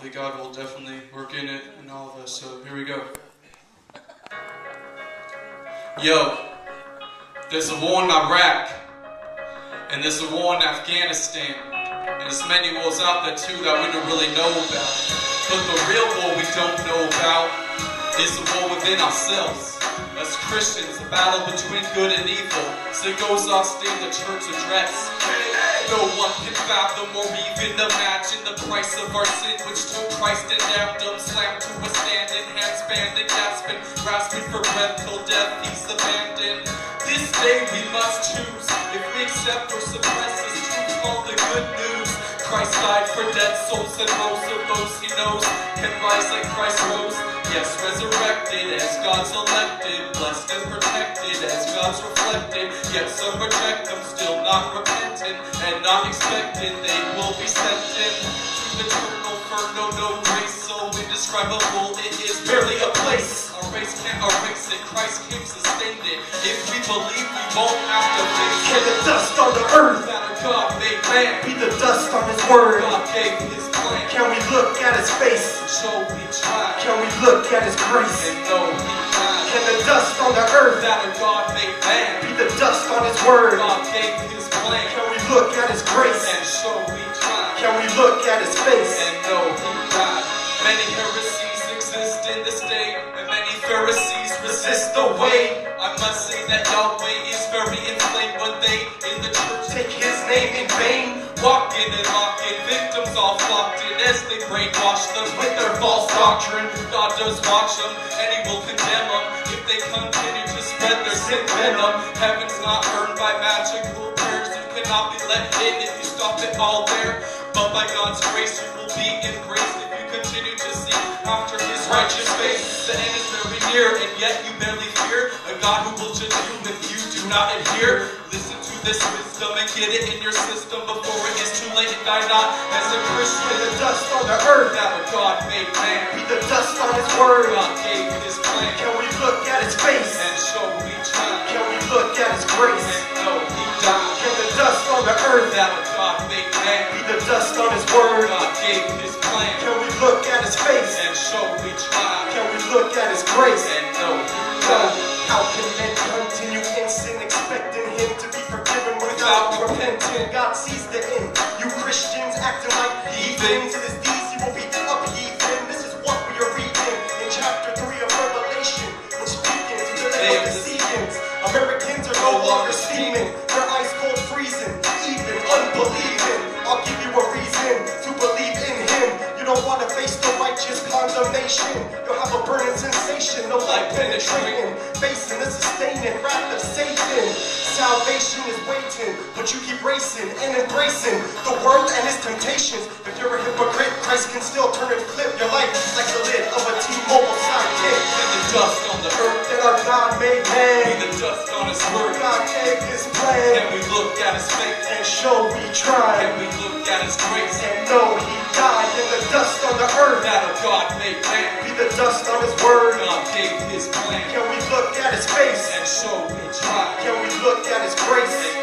hopefully God will definitely work in it in all of us. So here we go. Yo, there's a war in Iraq, and there's a war in Afghanistan, and there's many wars out there too that we don't really know about. But the real war we don't know about is the war within ourselves. As Christians, the battle between good and evil. So it goes off in the church address. No one can fathom or even imagine the price of our sin, which took Christ and damned, slammed to a standing, hands banded, gasping, grasping for breath till death he's abandoned. This day we must choose if we accept or suppress this truth called the good news. Christ died for dead souls, and most of those he knows can rise like Christ rose. Yes, resurrected as God's elected, blessed and protected as God's reflected. Yet some reject them, still not repentant and not expected they will be sent in to eternal inferno, no grace so indescribable it is barely a place. Our race can't erase it, Christ came sustained it. If we believe we won't have to face it. Can the dust on the earth that our God made man be the dust on his word? God gave his plan. Can we look at his face? So we try. Can we look at his grace? And know he died. Can the dust on the earth that our God made man be the dust on his word? God gave his plan. Can we look at his grace? And so we try. Can we look at his face? And know he died. Many heresies exist in this day, and many Pharisees resist the way. I must say that Yahweh is very inflamed when they in the church take his name in vain. Walking and mocking, victims all flocked in as they brainwash them with their false doctrine. God does watch them, and he will condemn them if they continue to spread their sin venom. Heaven's not earned by magical prayers. You cannot be let in if you stop it all there. But by God's grace you will be embraced if you continue to seek after his righteous face. The end is very near, and yet you barely fear a God who will judge you if you do not adhere. Listen to this wisdom and get it in your system before it gets too late and die not as a Christian. Can the dust on the earth that our God made man be the dust on his word? God gave his plan. Can we look at his face? And so we try. Can we look at his grace? And know he died. Can the dust on the earth that our God made man be the dust on his word? God gave his plan. Can we look at his face? And so we try. Can we look at his grace? And know he died. How can men continue in sin, expecting him to be forgiven without repenting? God sees the end. You Christians acting like heathens. In his deeds he will be upheaving. This is what we are reading in chapter 3 of Revelation, which begins to the day of the seasons. Americans are no longer steaming, their eyes cold freezing, even unbelieving. I'll give you a reason to believe in him. You don't want to face the righteous condemnation. You'll have a burning sensation, no light penetrating, facing the sustaining wrath of Satan. Salvation is waiting, but you keep racing and embracing the world and its temptations. If you're a hypocrite, Christ can still turn and flip your life like the lid of a T-Mobile sidekick. And the dust on the earth that our God made man be the dust on his word. God gave his plan. Can we look at his face? And show we try. Can we look at his grace? And know he died. In the dust on the earth that our God made man be the dust on his word. God gave his plan. Can we look at his face? And so we try. Can we look at his grace?